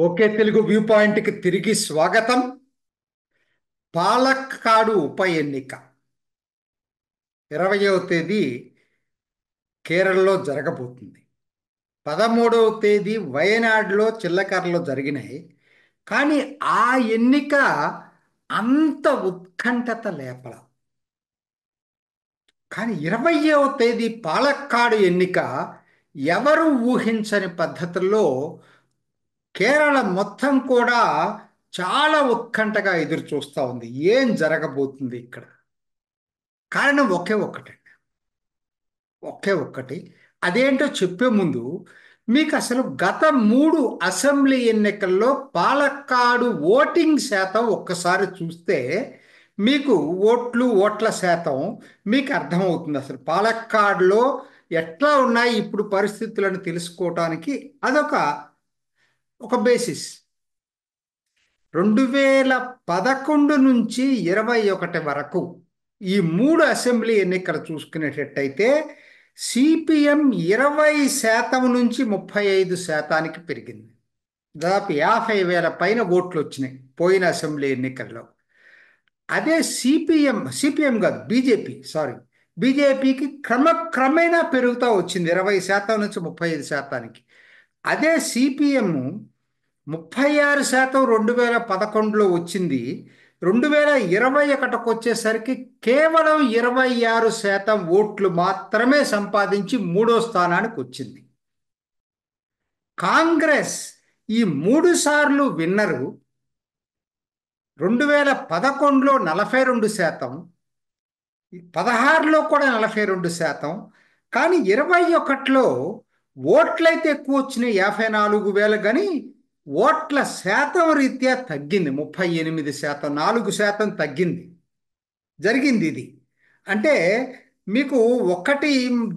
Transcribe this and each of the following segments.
Okay Telugu view పాయింట్కి తిరిగి స్వాగతం. పాలక్కాడు ఉప ఎన్నిక 20వ తేదీ కేరళలో జరగబోతుంది. 13వ తేదీ వయనాడులో చిల్లకర్రలో జరిగినాయి. కానీ ఆ ఎన్నిక అంత ఉత్కంఠత లేపల. కానీ 20వ తేదీ పాలక్కాడు ఎన్నిక ఎవరు ఊహించని పద్ధతుల్లో కేరళ మొత్తం కూడా చాలా ఉత్కంఠగా ఎదురు చూస్తూ ఉంది. ఏం జరగబోతుంది ఇక్కడ? కారణం ఒకే ఒక్కటి. అదేంటో చెప్పే ముందు మీకు అసలు గత 3 అసెంబ్లీ ఎన్నికల్లో పాలక్కాడు ఓటింగ్ శాతం ఒక్కసారి చూస్తే మీకు ఓట్ల శాతం మీకు అర్థమవుతుంది. అసలు పాలక్కాడులో ఎట్లా ఉన్నాయి ఇప్పుడు పరిస్థితులను తెలుసుకోవటానికి అదొక బేసిస్. 2011 నుంచి 21 వరకు ఈ 3 అసెంబ్లీ ఎన్నికలు చూసుకునేటట్టయితే సిపిఎం 20% నుంచి 35%కి పెరిగింది. దాదాపు 50,000 పైన ఓట్లు వచ్చినాయి పోయిన అసెంబ్లీ ఎన్నికల్లో. అదే సిపిఎం కాదు, బీజేపీకి క్రమక్రమేణా పెరుగుతూ వచ్చింది 20% నుంచి 35%కి. అదే సిపిఎం 36% 2011లో వచ్చింది. 2021కి వచ్చేసరికి కేవలం 26% ఓట్లు మాత్రమే సంపాదించి 3వ స్థానానికి వచ్చింది. కాంగ్రెస్ ఈ 3 సార్లు విన్నరు. 2011లో 42%, 16లో కూడా 42%. కానీ 21లో ఓట్లయితే ఎక్కువ వచ్చినాయి 54,000, కానీ ఓట్ల శాతం రీత్యా తగ్గింది 38%, 4% తగ్గింది. జరిగింది ఇది. అంటే మీకు ఒకటి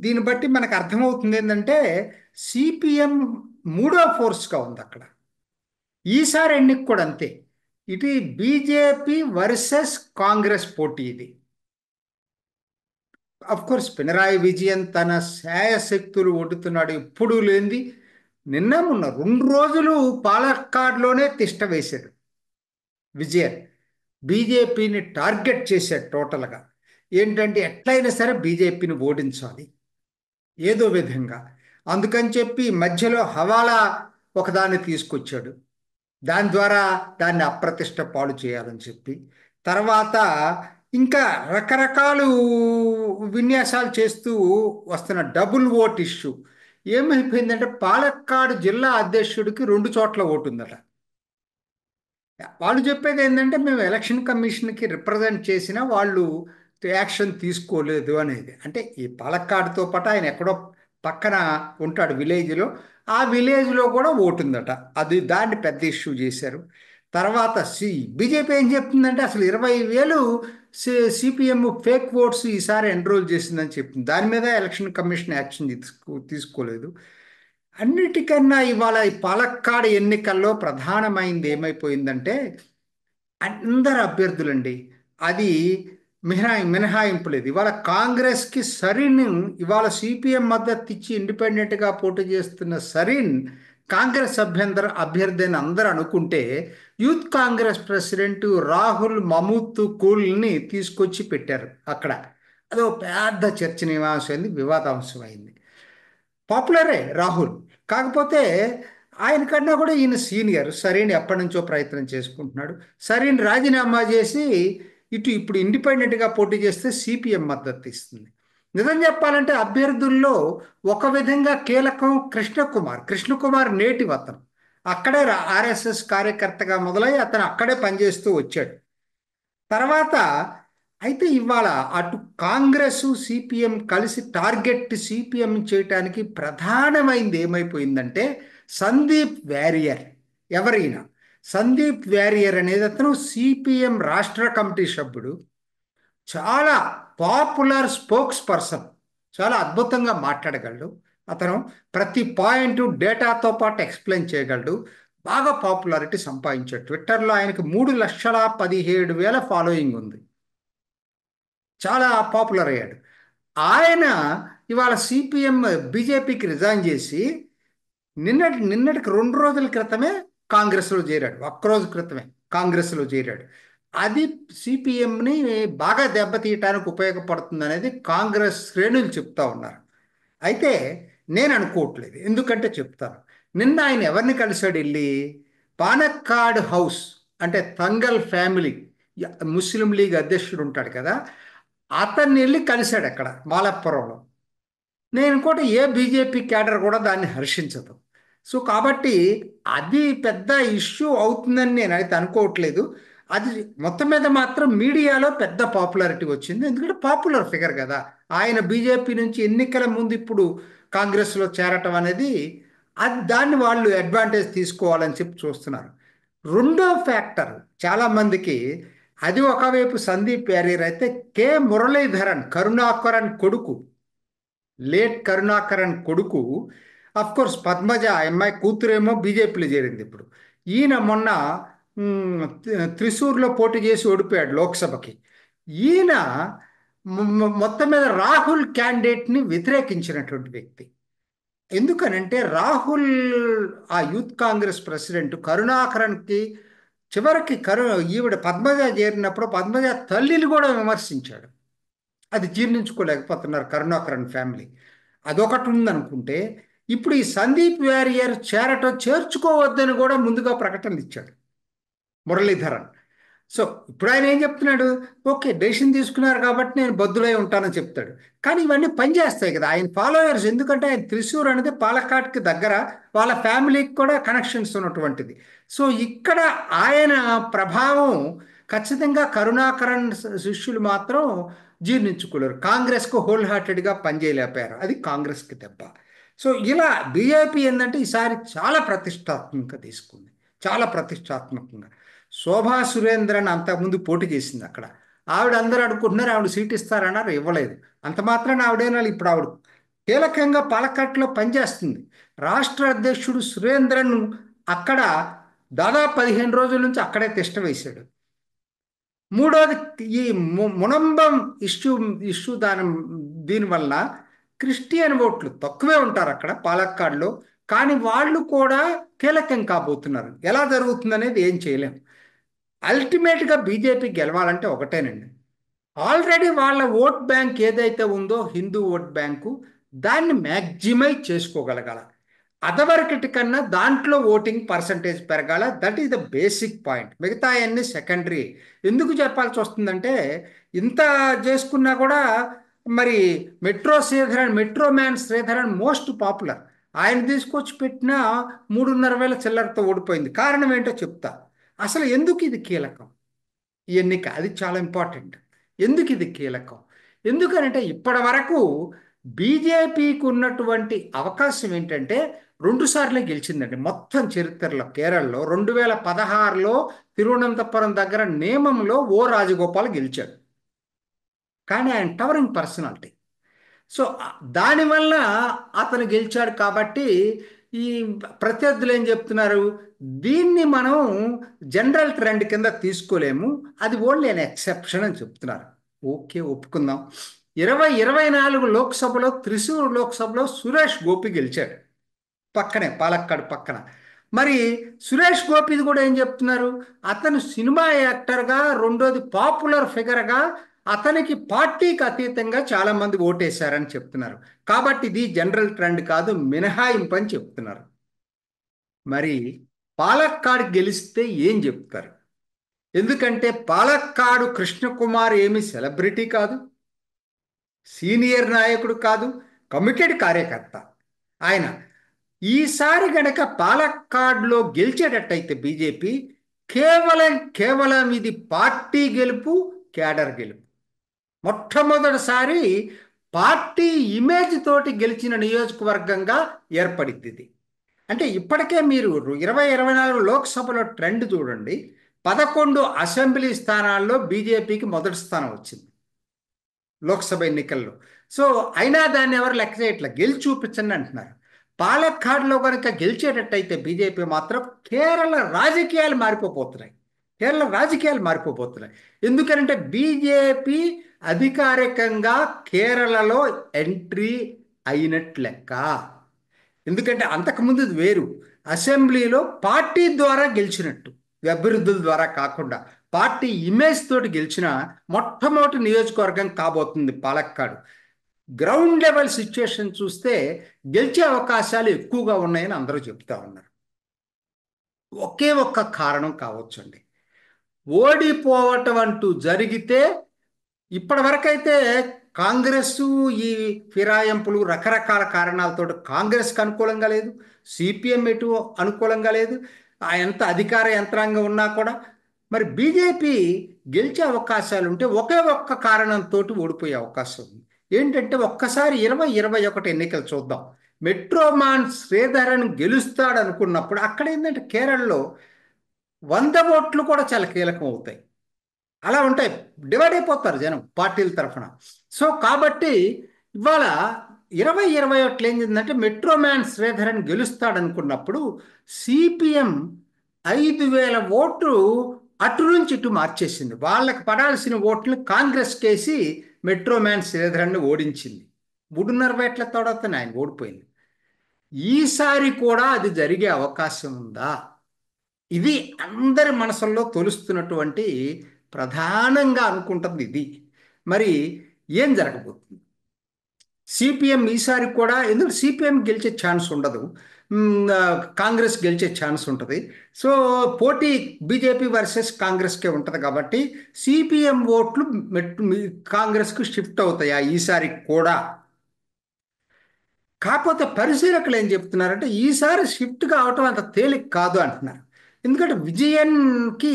దీన్ని బట్టి మనకు అర్థమవుతుంది ఏంటంటే సిపిఎం మూడో ఫోర్స్గా ఉంది అక్కడ. ఈసారి ఎన్నిక కూడా అంతే. ఇది బీజేపీ వర్సెస్ కాంగ్రెస్ పోటీ ఇది. కోర్స్ పినరాయి విజయన్ తన శాయశక్తులు ఒడ్డుతున్నాడు, ఎప్పుడూ లేనిది. మొన్న 2 రోజులు పాలక్కాడ్లోనే తిష్ట వేశాడు విజయన్. బీజేపీని టార్గెట్ చేశాడు టోటల్గా. ఏంటంటే ఎట్లయినా సరే బీజేపీని ఓడించాలి ఏదో విధంగా. అందుకని చెప్పి మధ్యలో హవాలా ఒకదాన్ని తీసుకొచ్చాడు, దాని ద్వారా దాన్ని అప్రతిష్ట పాలు చేయాలని చెప్పి. తర్వాత ఇంకా రకరకాలు విన్యాసాలు చేస్తూ వస్తున్న డబుల్ ఓట్ ఇష్యూ ఏమైపోయిందంటే పాలక్కాడు జిల్లా అధ్యక్షుడికి 2 చోట్ల ఓటు ఉందట. వాళ్ళు చెప్పేది ఏంటంటే మేము ఎలక్షన్ కమిషన్కి రిప్రజెంట్ చేసినా వాళ్ళు యాక్షన్ తీసుకోలేదు అనేది. అంటే ఈ పాలక్కాడుతో పాటు ఆయన ఎక్కడో పక్కన ఉంటాడు విలేజ్లో, ఆ విలేజ్లో కూడా ఓటు ఉందట. దాన్ని పెద్ద ఇష్యూ చేశారు. తర్వాత బీజేపీ ఏం చెప్తుందంటే అసలు 20,000 సిపిఎం ఫేక్ ఓట్స్ ఈసారి ఎన్రోల్ చేసిందని చెప్తుంది. దాని మీద ఎలక్షన్ కమిషన్ యాక్షన్ తీసుకోలేదు. అన్నిటికన్నా ఇవాళ ఈ పాలక్కాడు ఎన్నికల్లో ప్రధానమైంది ఏమైపోయిందంటే అందరు అభ్యర్థులండి. అది మినహాయింపు లేదు. ఇవాళ కాంగ్రెస్కి సరీన్, ఇవాళ సిపిఎం మద్దతు ఇచ్చి ఇండిపెండెంట్గా పోటీ చేస్తున్న సరీన్ కాంగ్రెస్ అభ్యర్థి అని అందరూ అనుకుంటే యూత్ కాంగ్రెస్ ప్రెసిడెంట్ రాహుల్ మమూత్ కూల్ని తీసుకొచ్చి పెట్టారు అక్కడ. అదో పెద్ద చర్చనీయాంశమైంది, వివాదాంశమైంది. పాపులరే రాహుల్, కాకపోతే ఆయన కన్నా కూడా ఈయన సీనియర్. సరైన ఎప్పటి నుంచో ప్రయత్నం చేసుకుంటున్నాడు. సరైన రాజీనామా చేసి ఇప్పుడు ఇండిపెండెంట్గా పోటీ చేస్తే సిపిఎం మద్దతు ఇస్తుంది. నిజం చెప్పాలంటే అభ్యర్థుల్లో ఒక విధంగా కీలకం కృష్ణకుమార్ నేటివ్ అతను. అక్కడే ఆర్ఎస్ఎస్ కార్యకర్తగా మొదలై అతను అక్కడే పనిచేస్తూ వచ్చాడు. తర్వాత అయితే ఇవాళ అటు కాంగ్రెస్ సిపిఎం కలిసి టార్గెట్ సిపిఎం చేయటానికి ప్రధానమైంది ఏమైపోయిందంటే సందీప్ వారియర్. ఎవరైనా సందీప్ వారియర్ అనేది అతను సిపిఎం రాష్ట్ర కమిటీ సభ్యుడు, చాలా పాపులర్ స్పోక్స్ పర్సన్, చాలా అద్భుతంగా మాట్లాడగలడు. అతను ప్రతి పాయింట్ డేటాతో పాటు ఎక్స్ప్లెయిన్ చేయగలడు. బాగా పాపులారిటీ సంపాదించాడు. ట్విట్టర్లో ఆయనకి 3,17,000 ఫాలోయింగ్ ఉంది. చాలా పాపులర్ అయ్యాడు ఆయన. ఇవాళ సిపిఎం బీజేపీకి రిజైన్ చేసి నిన్నటికి 2 రోజుల క్రితమే కాంగ్రెస్లో చేరాడు. ఒక్కరోజు క్రితమే కాంగ్రెస్లో చేరాడు. అది సిపిఎంని బాగా దెబ్బతీయటానికి ఉపయోగపడుతుంది అనేది కాంగ్రెస్ శ్రేణులు చెప్తా ఉన్నారు. అయితే నేను అనుకోవట్లేదు. ఎందుకంటే చెప్తాను. నిన్న ఆయన ఎవరిని కలిశాడు వెళ్ళి? పానక్కాడ్ హౌస్, అంటే తంగల్ ఫ్యామిలీ, ముస్లిం లీగ్ అధ్యక్షుడు ఉంటాడు కదా, అతన్ని వెళ్ళి కలిశాడు అక్కడ మాలప్పురంలో. నేను కూడా ఏ బీజేపీ క్యాడర్ కూడా దాన్ని హర్షించదు. సో కాబట్టి అది పెద్ద ఇష్యూ అవుతుందని నేను అయితే అనుకోవట్లేదు. అది మొత్తం మీద మాత్రం మీడియాలో పెద్ద పాపులారిటీ వచ్చింది. ఎందుకంటే పాపులర్ ఫిగర్ కదా ఆయన. బీజేపీ నుంచి ఎన్నికల ముందు ఇప్పుడు కాంగ్రెస్లో చేరటం అనేది, అది దాన్ని వాళ్ళు అడ్వాంటేజ్ తీసుకోవాలని చెప్పి చూస్తున్నారు. రెండో ఫ్యాక్టర్ చాలా మందికి, అది ఒకవైపు సందీప్ వారియర్ అయితే, కె మురళీధరన్, కరుణాకరన్ కొడుకు, లేట్ కరుణాకరన్ కొడుకు, అఫ్ కోర్స్ పద్మజ ఆ అమ్మాయి కూతురేమో బీజేపీలో చేరింది ఇప్పుడు. ఈయన మొన్న త్రిశూర్లో పోటీ చేసి ఓడిపోయాడు లోక్సభకి. ఈయన మొత్తం మీద రాహుల్ క్యాండిడేట్ని వ్యతిరేకించినటువంటి వ్యక్తి. ఎందుకనంటే రాహుల్, ఆ యూత్ కాంగ్రెస్ ప్రెసిడెంట్ కరుణాకరన్కి చివరికి ఈవిడ పద్మజ చేరినప్పుడు పద్మజ తల్లిని కూడా విమర్శించాడు. అది జీర్ణించుకోలేకపోతున్నారు కరుణాకరన్ ఫ్యామిలీ. అదొకటి ఉందనుకుంటే, ఇప్పుడు ఈ సందీప్ వారియర్ చేర్చుకోవద్దని కూడా ముందుగా ప్రకటనలు ఇచ్చాడు మురళీధరన్. సో ఇప్పుడు ఆయన ఏం చెప్తున్నాడు? ఓకే, డెసిషన్ తీసుకున్నారు కాబట్టి నేను బద్దులై ఉంటానని చెప్తాడు. కానీ ఇవన్నీ పనిచేస్తాయి కదా ఆయన ఫాలోయర్స్. ఎందుకంటే ఆయన త్రిశూర్ అనేది పాలక్కాడ్కి దగ్గర, వాళ్ళ ఫ్యామిలీకి కూడా కనెక్షన్స్ ఉన్నటువంటిది. సో ఇక్కడ ఆయన ప్రభావం ఖచ్చితంగా కరుణాకరన్ శిష్యులు మాత్రం జీర్ణించుకోలేరు. కాంగ్రెస్కు హోల్ హార్టెడ్గా పనిచేయలేకపోయారు. అది కాంగ్రెస్కి దెబ్బ. సో ఇలా బీజేపీ ఏంటంటే ఈసారి చాలా ప్రతిష్టాత్మకంగా తీసుకుంది, చాలా ప్రతిష్టాత్మకంగా. శోభా సురేంద్రన్ అంతకుముందు పోటీ చేసింది అక్కడ. ఆవిడ అందరూ అనుకుంటున్నారు ఆవిడ సీట్ ఇస్తారన్నారు, ఇవ్వలేదు. అంత మాత్రాన ఆవిడేనా ఇప్పుడు ఆవిడ కీలకంగా పాలకాట్లో పనిచేస్తుంది. రాష్ట్ర అధ్యక్షుడు సురేంద్రన్ అక్కడ దాదాపు 15 రోజుల నుంచి అక్కడే తిష్ట వేశాడు. మూడోది, ఈ మునంబం ఇష్యూ ఇష్యూ దీనివల్ల క్రిస్టియన్ ఓట్లు తక్కువే ఉంటారు అక్కడ పాలక్కాడ్లో. కానీ వాళ్ళు కూడా కీలకం కాబోతున్నారు. ఎలా జరుగుతుంది అనేది ఏం చేయలేం. అల్టిమేట్గా బీజేపీ గెలవాలంటే ఒకటేనండి, ఆల్రెడీ వాళ్ళ ఓట్ బ్యాంక్ ఏదైతే ఉందో హిందూ ఓట్ బ్యాంకు, దాన్ని మ్యాక్సిమైజ్ చేసుకోగలగాల. అదవరకటి కన్నా దాంట్లో ఓటింగ్ పర్సంటేజ్ పెరగాల. That is the basic point. మిగతా అన్ని సెకండరీ. ఎందుకు చెప్పాల్సి వస్తుందంటే, ఇంత చేసుకున్నా కూడా మరి metro man Sridharan most popular. ఆయన తీసుకొచ్చి పెట్టిన 3,500 చిల్లరతో ఓడిపోయింది. కారణం ఏంటో చెప్తా. అసలు ఎందుకు ఇది కీలకం ఈ ఎన్నిక, అది చాలా ఇంపార్టెంట్. ఎందుకు ఇది కీలకం? ఎందుకనంటే ఇప్పటి వరకు బీజేపీకి ఉన్నటువంటి అవకాశం ఏంటంటే, 2 సార్లే గెలిచిందండి మొత్తం చరిత్రలో. కేరళలో 2016లో తిరువనంతపురం దగ్గర నేమంలో ఓ రాజగోపాల్ గెలిచాడు. కానీ ఆయన టవరింగ్ పర్సనాలిటీ. సో దానివల్ల అతను గెలిచాడు. కాబట్టి ఈ ప్రత్యర్థులు ఏం చెప్తున్నారు, దీన్ని మనం జనరల్ ట్రెండ్ కింద తీసుకోలేము, అది ఓన్లీ అన్ ఎక్సెప్షన్ అని చెప్తున్నారు. ఓకే, ఒప్పుకుందాం. 2024 లోక్సభలో త్రిశూర్ లోక్సభలో సురేష్ గోపి గెలిచాడు, పక్కనే పాలక్కాడ్ పక్కన. మరి సురేష్ గోపిది కూడా ఏం చెప్తున్నారు, అతను సినిమా యాక్టర్గా, రెండోది పాపులర్ ఫిగర్గా, అతనికి పార్టీకి అతీతంగా చాలా మంది ఓటేశారని చెప్తున్నారు. కాబట్టి ఇది జనరల్ ట్రెండ్ కాదు, మినహాయింపు అని చెప్తున్నారు. మరి పాలక్కాడ్ గెలిస్తే ఏం చెప్తారు? ఎందుకంటే పాలక్కాడు కృష్ణకుమార్ ఏమి సెలబ్రిటీ కాదు, సీనియర్ నాయకుడు కాదు, కమిటెడ్ కార్యకర్త ఆయన. ఈసారి గనక పాలక్కాడ్లో గెలిచేటట్టయితే బీజేపీ, కేవలం ఇది పార్టీ గెలుపు, క్యాడర్ గెలుపు. మొట్టమొదటిసారి పార్టీ ఇమేజ్ తోటి గెలిచిన నియోజకవర్గంగా ఏర్పడింది ఇది. అంటే ఇప్పటికే మీరు 2024 లోక్సభలో ట్రెండ్ చూడండి. 11 అసెంబ్లీ స్థానాల్లో బీజేపీకి మొదటి స్థానం వచ్చింది లోక్సభ ఎన్నికల్లో. సో అయినా దాన్ని ఎవరు లెక్క చేయట్లా, గెలిచి చూపించండి అంటున్నారు. పాలక్కాడ్లో కనుక గెలిచేటట్టయితే బీజేపీ మాత్రం కేరళ రాజకీయాలు మారిపోతున్నాయి. కేరళ రాజకీయాలు మారిపోతున్నాయి. ఎందుకంటే బీజేపీ అధికారికంగా కేరళలో ఎంట్రీ అయినట్లెక్క. ఎందుకంటే అంతకుముందు వేరు, అసెంబ్లీలో పార్టీ ద్వారా గెలిచినట్టు, అభివృద్ధుల ద్వారా కాకుండా పార్టీ ఇమేజ్ తోటి గెలిచిన మొట్టమొదటి నియోజకవర్గం కాబోతుంది పాలక్కాడు. గ్రౌండ్ లెవెల్ సిచ్యుయేషన్ చూస్తే గెలిచే అవకాశాలు ఎక్కువగా ఉన్నాయని అందరూ చెప్తా ఉన్నారు. ఒకే ఒక్క కారణం కావచ్చండి, ఓడిపోవటం అంటూ జరిగితే ఇప్పటి వరకైతే కాంగ్రెస్ ఈ ఫిరాయింపులు రకరకాల కారణాలతో కాంగ్రెస్కి అనుకూలంగా లేదు, సిపిఎం ఎటు అనుకూలంగా లేదు, ఎంత అధికార యంత్రాంగం ఉన్నా కూడా. మరి బీజేపీ గెలిచే అవకాశాలు ఉంటే ఒకే ఒక్క కారణంతో ఓడిపోయే అవకాశం ఉంది. ఏంటంటే ఒక్కసారి 2021 ఎన్నికలు చూద్దాం. మెట్రోమాన్ శ్రీధరన్ గెలుస్తాడు అనుకున్నప్పుడు అక్కడ ఏంటంటే కేరళలో 100 ఓట్లు కూడా చాలా కీలకం అవుతాయి. అలా ఉంటాయి, డివైడ్ అయిపోతారు జనం పార్టీల తరఫున. సో కాబట్టి ఇవాళ 2021 ఏం చేసిందంటే మెట్రోమ్యాన్ శ్రీధరన్ గెలుస్తాడనుకున్నప్పుడు సిపిఎం 5,000 ఓట్లు అటు నుంచి ఇటు మార్చేసింది. వాళ్ళకి పడాల్సిన ఓట్లు కాంగ్రెస్ కేసి మెట్రోమ్యాన్ శ్రీధరన్ని ఓడించింది. 3.5 వేట్ల తర్వాత ఆయన ఓడిపోయింది. ఈసారి కూడా అది జరిగే అవకాశం ఉందా? ఇది అందరి మనసుల్లో తొలుస్తున్నటువంటి ప్రధానంగా అనుకుంటుంది ఇది. మరి ఏం జరగబోతుంది? సిపిఎం ఈసారి కూడా, ఎందుకంటే సిపిఎం గెలిచే ఛాన్స్ ఉండదు, కాంగ్రెస్ గెలిచే ఛాన్స్ ఉంటుంది. సో పోటీ బీజేపీ వర్సెస్ కాంగ్రెస్కే ఉంటుంది కాబట్టి సిపిఎం ఓట్లు కాంగ్రెస్కు షిఫ్ట్ అవుతాయా ఈసారి కూడా? కాకపోతే పరిశీలకులు ఏం చెప్తున్నారంటే ఈసారి షిఫ్ట్ కావటం అంత తేలిక కాదు అంటున్నారు. ఎందుకంటే విజయన్కి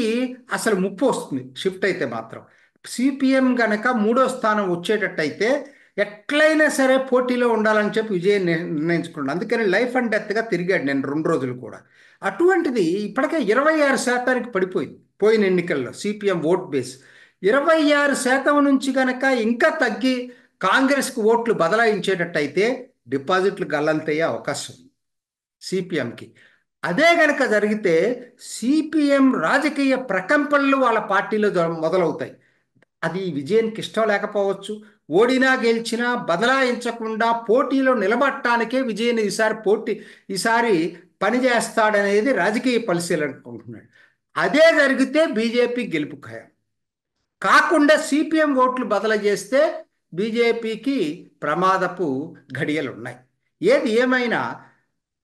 అసలు ముప్పు వస్తుంది షిఫ్ట్ అయితే మాత్రం. సిపిఎం గనక 3వ స్థానం వచ్చేటట్టయితే ఎట్లయినా సరే పోటీలో ఉండాలని చెప్పి విజయన్ నిర్ణయించుకున్నాడు. అందుకని లైఫ్ అండ్ డెత్గా తిరిగాడు నేను 2 రోజులు కూడా. అటువంటిది ఇప్పటికే 26% పడిపోయింది పోయిన ఎన్నికల్లో సిపిఎం ఓట్ బేస్. 26% నుంచి గనక ఇంకా తగ్గి కాంగ్రెస్కి ఓట్లు బదలాయించేటట్టయితే డిపాజిట్లు గల్లంతయ్యే అవకాశం ఉంది సిపిఎంకి. అదే గనక జరిగితే సిపిఎం రాజకీయ ప్రకంపనలు వాళ్ళ పార్టీలో మొదలవుతాయి. అది విజయానికి ఇష్టం లేకపోవచ్చు. ఓడినా గెలిచినా బదలాయించకుండా పోటీలో నిలబడటానికే విజయన్ ఈసారి పనిచేస్తాడనేది రాజకీయ పరిశీలన అనుకుంటున్నాడు. అదే జరిగితే బీజేపీ గెలుపు ఖాయం. కాకుండా సిపిఎం ఓట్లు బదలు చేస్తే బీజేపీకి ప్రమాదపు ఘడియలు ఉన్నాయి. ఏది ఏమైనా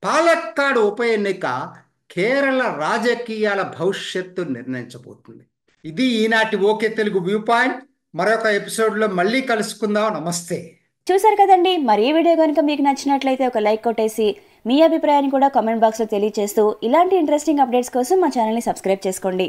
పాలక్కాడు ఉప ఎన్నిక కేరళ రాజకీయాల భవిష్యత్తు నిర్ణయించబోతుంది. ఇది ఈనాటి ఓకే తెలుగు వ్యూ పాయింట్. మరొక ఎపిసోడ్లో మళ్ళీ కలుసుకుందాం. నమస్తే. చూసారు కదండి, మరి ఈ వీడియో కనుక మీకు నచ్చినట్లయితే ఒక లైక్ కొట్టేసి మీ అభిప్రాయాన్ని కూడా కామెంట్ బాక్స్లో తెలియజేస్తూ ఇలాంటి ఇంట్రెస్టింగ్ అప్డేట్స్ కోసం మా ఛానల్ని సబ్స్క్రైబ్ చేసుకోండి.